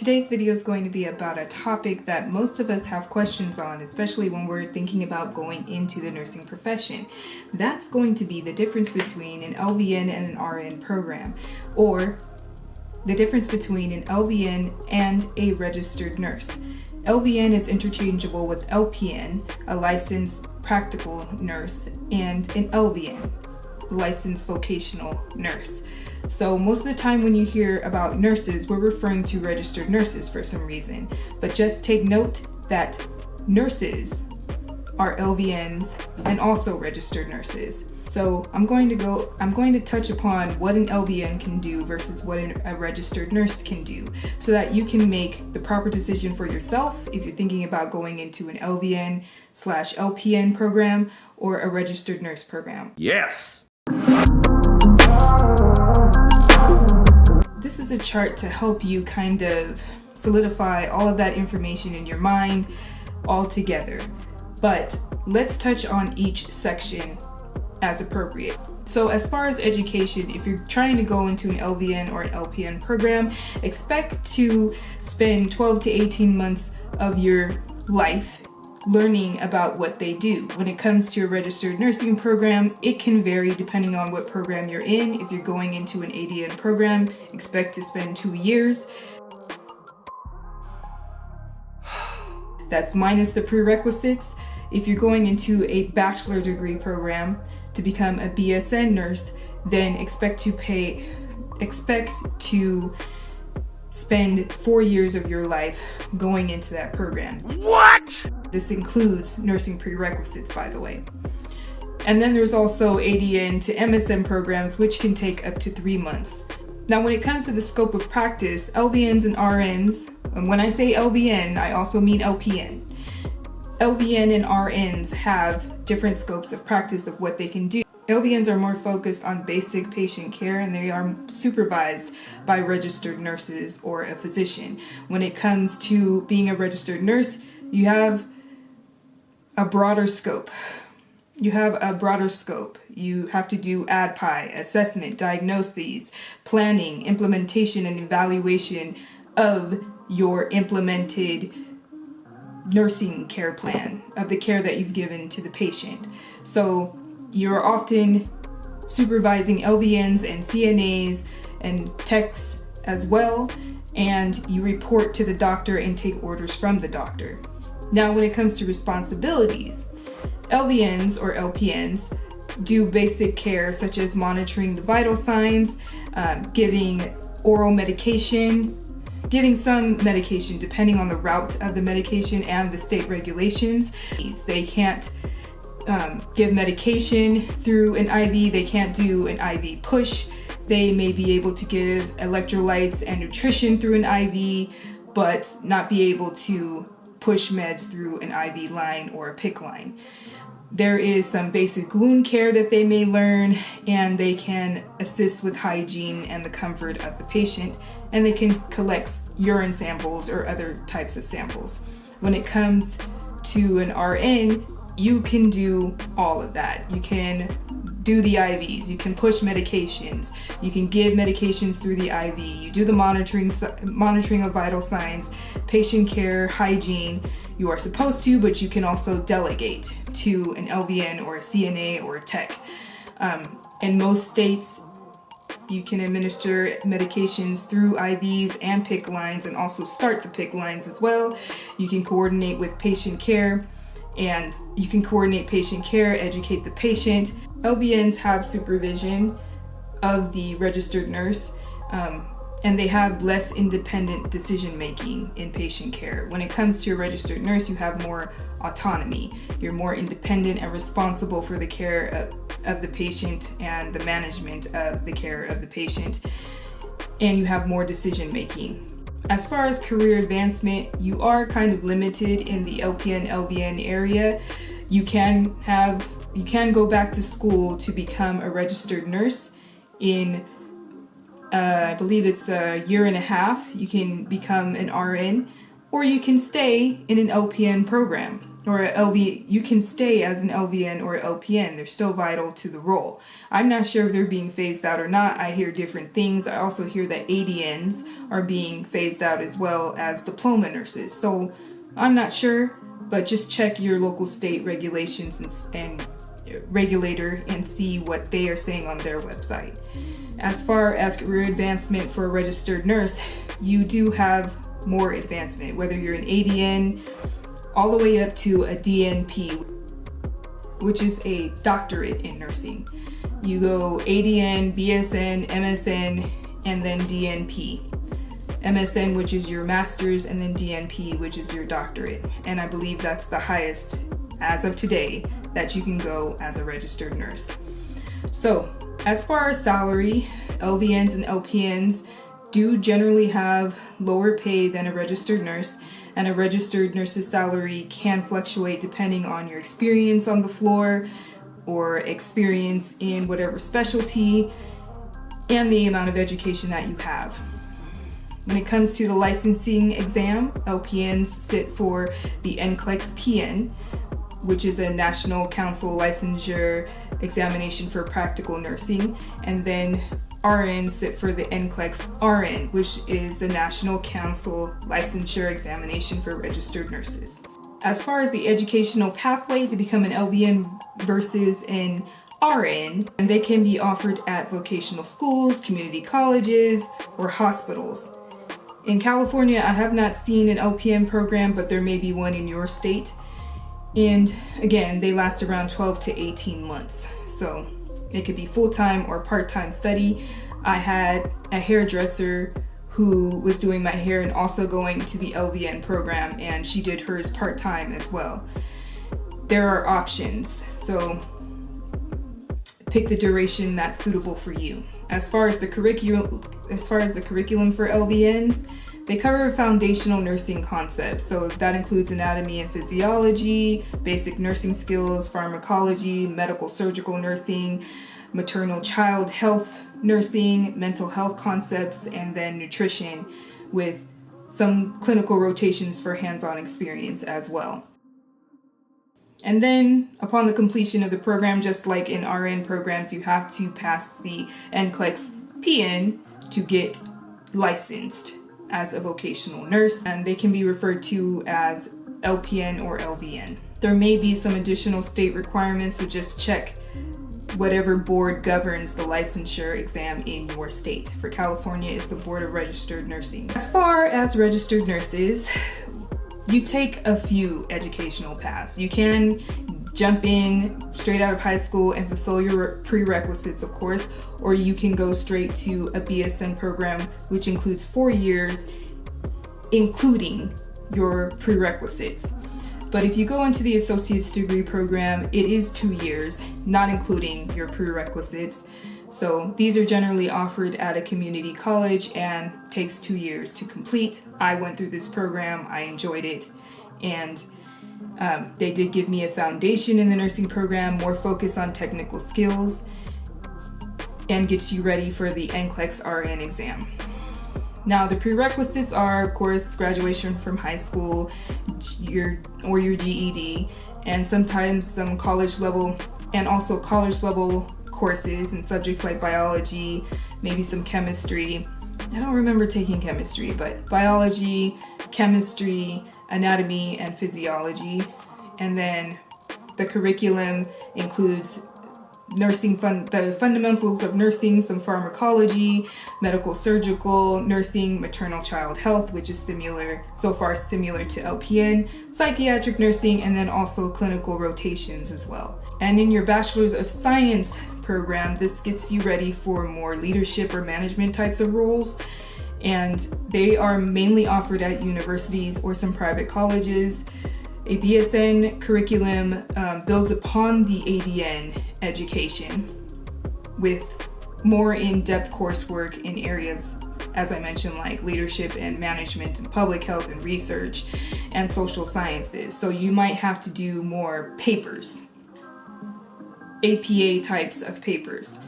Today's video is going to be about a topic that most of us have questions on, especially when we're thinking about going into the nursing profession. That's going to be the difference between an LVN and an RN program, or the difference between an LVN and a registered nurse. LVN is interchangeable with LPN, a licensed practical nurse, and an LVN, licensed vocational nurse. So most of the time when you hear about nurses, we're referring to registered nurses for some reason. But just take note that nurses are LVNs and also registered nurses. So I'm going to touch upon what an LVN can do versus what a registered nurse can do, so that you can make the proper decision for yourself if you're thinking about going into an LVN/LPN program or a registered nurse program. Yes! This is a chart to help you kind of solidify all of that information in your mind all together. But let's touch on each section as appropriate. So as far as education, if you're trying to go into an LVN or an LPN program, expect to spend 12 to 18 months of your life learning about what they do. When it comes to a registered nursing program, it can vary depending on what program you're in. If you're going into an ADN program, expect to spend 2 years. That's minus the prerequisites. If you're going into a bachelor degree program to become a BSN nurse, then expect to spend 4 years of your life going into that program. What? This includes nursing prerequisites, by the way. And then there's also ADN to MSN programs, which can take up to 3 months. Now, when it comes to the scope of practice, LVNs and RNs, and when I say LVN, I also mean LPN. LVN and RNs have different scopes of practice of what they can do. LVNs are more focused on basic patient care, and they are supervised by registered nurses or a physician. When it comes to being a registered nurse, you have a broader scope. You have to do ADPI, assessment, diagnoses, planning, implementation, and evaluation of your implemented nursing care plan, of the care that you've given to the patient. So you're often supervising LVNs and CNAs and techs as well, and you report to the doctor and take orders from the doctor. Now, when it comes to responsibilities, LVNs or LPNs do basic care such as monitoring the vital signs, giving oral medication, giving some medication depending on the route of the medication and the state regulations. They can't give medication through an IV, they can't do an IV push. They may be able to give electrolytes and nutrition through an IV, but not be able to push meds through an IV line or a PICC line. There is some basic wound care that they may learn, and they can assist with hygiene and the comfort of the patient, and they can collect urine samples or other types of samples. When it comes to an RN, you can do all of that. You can do the IVs, you can push medications, you can give medications through the IV, you do the monitoring of vital signs, patient care, hygiene. You are supposed to, but you can also delegate to an LVN or a CNA or a tech. In most states, you can administer medications through IVs and PICC lines, and also start the PICC lines as well. You can coordinate with patient care, and you can coordinate patient care, educate the patient. LVNs have supervision of the registered nurse, and they have less independent decision making in patient care. When it comes to a registered nurse, you have more autonomy. You're more independent and responsible for the care of the patient and the management of the care of the patient, and you have more decision making. As far as career advancement, you are kind of limited in the LPN, LVN area. You can go back to school to become a registered nurse in I believe it's a year and a half. You can become an RN, or you can stay in an LPN program. or a LV, you can stay as an LVN or LPN. They're still vital to the role. I'm not sure if they're being phased out or not. I hear different things. I also hear that ADNs are being phased out as well as diploma nurses. So I'm not sure, but just check your local state regulations and regulator and see what they are saying on their website. As far as career advancement for a registered nurse, you do have more advancement, whether you're an ADN all the way up to a DNP, which is a doctorate in nursing. You go ADN, BSN, MSN, and then DNP. MSN, which is your master's, and then DNP, which is your doctorate. And I believe that's the highest, as of today, that you can go as a registered nurse. So, as far as salary, LVNs and LPNs do generally have lower pay than a registered nurse, and a registered nurse's salary can fluctuate depending on your experience on the floor or experience in whatever specialty and the amount of education that you have. When it comes to the licensing exam, LPNs sit for the NCLEX-PN, which is a National Council Licensure Examination for Practical Nursing, and then RNs sit for the NCLEX-RN, which is the National Council Licensure Examination for Registered Nurses. As far as the educational pathway to become an LVN versus an RN, and they can be offered at vocational schools, community colleges, or hospitals. In California, I have not seen an LPN program, but there may be one in your state. And again, they last around 12 to 18 months. So it could be full-time or part-time study. I had a hairdresser who was doing my hair and also going to the LVN program, and she did hers part-time as well. There are options, so pick the duration that's suitable for you. As far as the curriculum for LVNs, they cover foundational nursing concepts. So that includes anatomy and physiology, basic nursing skills, pharmacology, medical surgical nursing, maternal child health nursing, mental health concepts, and then nutrition, with some clinical rotations for hands-on experience as well. And then upon the completion of the program, just like in RN programs, you have to pass the NCLEX-PN to get licensed as a vocational nurse, and they can be referred to as LPN or LVN. There may be some additional state requirements, so just check whatever board governs the licensure exam in your state. For California, it's the Board of Registered Nursing. As far as registered nurses, you take a few educational paths. You can jump in straight out of high school and fulfill your prerequisites, of course, or you can go straight to a BSN program, which includes 4 years, including your prerequisites. But if you go into the associate's degree program, it is 2 years, not including your prerequisites. So these are generally offered at a community college and takes 2 years to complete. I went through this program, I enjoyed it, and they did give me a foundation in the nursing program, more focus on technical skills, and gets you ready for the NCLEX-RN exam. Now, the prerequisites are, of course, graduation from high school, your GED, and sometimes some college level, and also college level courses and subjects like biology, maybe some chemistry. I don't remember taking chemistry, but biology, chemistry, anatomy, and physiology. And then the curriculum includes the fundamentals of nursing, some pharmacology, medical surgical nursing, maternal child health, which is similar to LPN, psychiatric nursing, and then also clinical rotations as well. And in your Bachelor's of Science program, this gets you ready for more leadership or management types of roles, and they are mainly offered at universities or some private colleges. A BSN curriculum builds upon the ADN education with more in-depth coursework in areas, as I mentioned, like leadership and management and public health and research and social sciences. So you might have to do more papers, APA types of papers.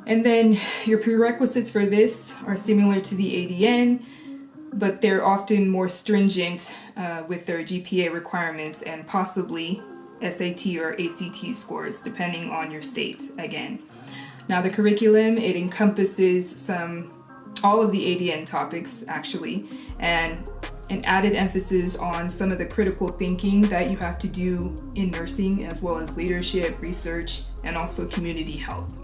And then your prerequisites for this are similar to the ADN. but they're often more stringent with their GPA requirements and possibly SAT or ACT scores, depending on your state again. Now the curriculum, it encompasses all of the ADN topics actually, and an added emphasis on some of the critical thinking that you have to do in nursing, as well as leadership, research, and also community health.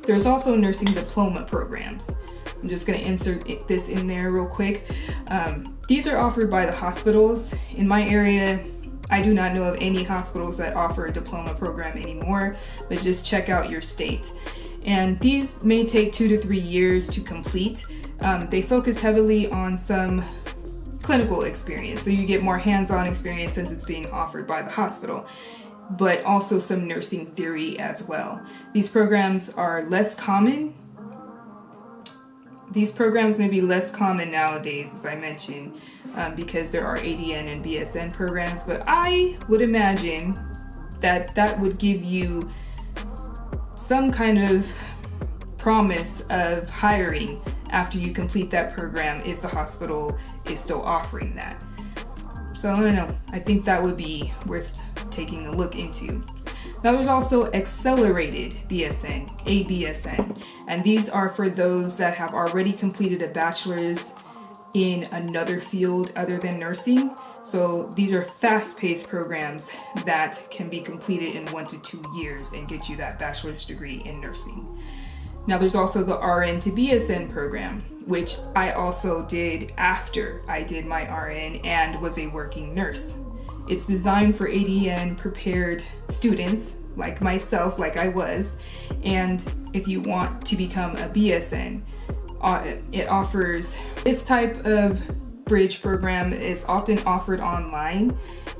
There's also nursing diploma programs. I'm just going to insert this in there real quick. These are offered by the hospitals. In my area, I do not know of any hospitals that offer a diploma program anymore, but just check out your state. And these may take 2 to 3 years to complete. They focus heavily on some clinical experience, so you get more hands-on experience since it's being offered by the hospital, but also some nursing theory as well. These programs are less common. These programs may be less common nowadays, as I mentioned, because there are ADN and BSN programs, but I would imagine that that would give you some kind of promise of hiring after you complete that program if the hospital is still offering that. So I don't know, I think that would be worth taking a look into. Now there's also accelerated BSN, ABSN, and these are for those that have already completed a bachelor's in another field other than nursing. So these are fast-paced programs that can be completed in 1 to 2 years and get you that bachelor's degree in nursing. Now there's also the RN to BSN program, which I also did after I did my RN and was a working nurse. It's designed for ADN prepared students like myself, like I was, and if you want to become a BSN, it offers this type of bridge program is often offered online,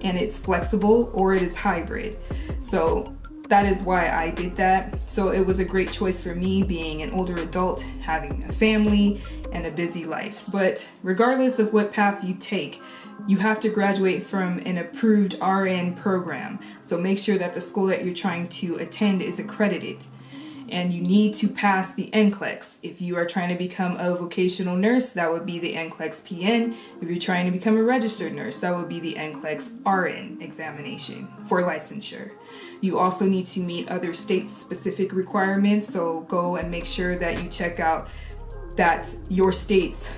and it's flexible or it is hybrid. So that is why I did that. So it was a great choice for me, being an older adult, having a family and a busy life. But regardless of what path you take, you have to graduate from an approved RN program. So make sure that the school that you're trying to attend is accredited. And you need to pass the NCLEX. If you are trying to become a vocational nurse, that would be the NCLEX-PN. If you're trying to become a registered nurse, that would be the NCLEX-RN examination for licensure. You also need to meet other state-specific requirements, so go and make sure that you check out that your state's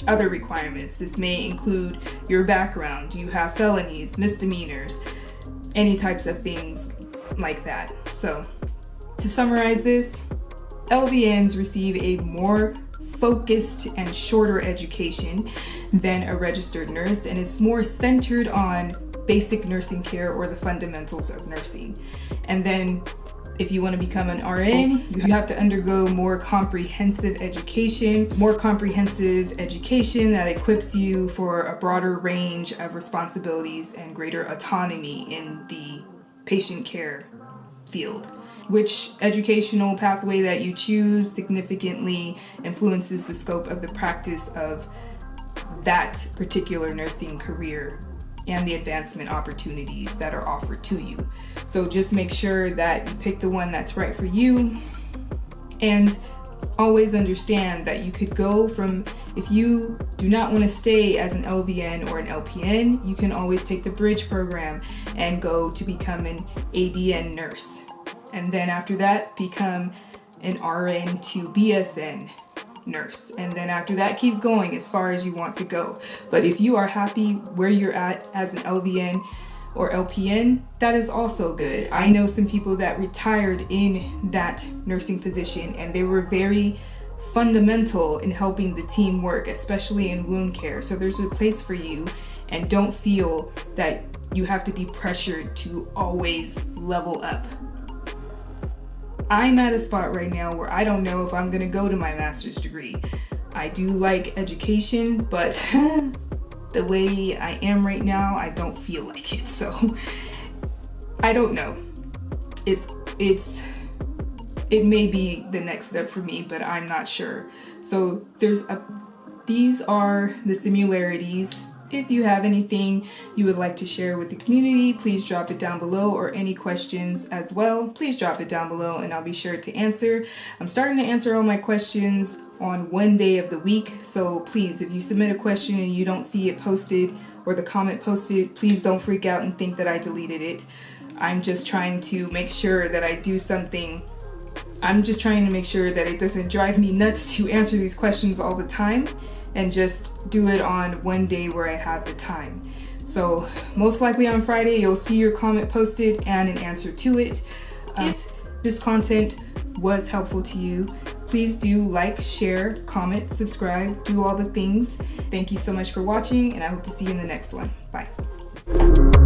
other requirements. This may include your background. Do you have felonies, misdemeanors, any types of things like that. So to summarize this, LVNs receive a more focused and shorter education than a registered nurse, and it's more centered on basic nursing care or the fundamentals of nursing. And then if you want to become an RN, you have to undergo more comprehensive education that equips you for a broader range of responsibilities and greater autonomy in the patient care field. Which educational pathway that you choose significantly influences the scope of the practice of that particular nursing career and the advancement opportunities that are offered to you. So just make sure that you pick the one that's right for you, and always understand that you could go from, if you do not want to stay as an LVN or an LPN, you can always take the bridge program and go to become an ADN nurse. And then after that, become an RN to BSN nurse. And then after that, keep going as far as you want to go. But if you are happy where you're at as an LVN or LPN, that is also good. I know some people that retired in that nursing position, and they were very fundamental in helping the team work, especially in wound care. So there's a place for you, and don't feel that you have to be pressured to always level up. I'm at a spot right now where I don't know if I'm gonna go to my master's degree. I do like education, but the way I am right now, I don't feel like it. So I don't know. It may be the next step for me, but I'm not sure. So these are the similarities If you have anything you would like to share with the community, please drop it down below, or any questions as well, please drop it down below and I'll be sure to answer. I'm starting to answer all my questions on one day of the week, so please, if you submit a question and you don't see it posted or the comment posted, please don't freak out and think that I deleted it. I'm just trying to make sure that I do something. I'm just trying to make sure that it doesn't drive me nuts to answer these questions all the time, and just do it on one day where I have the time. So most likely on Friday, you'll see your comment posted and an answer to it. If this content was helpful to you, please do like, share, comment, subscribe, do all the things. Thank you so much for watching, and I hope to see you in the next one. Bye.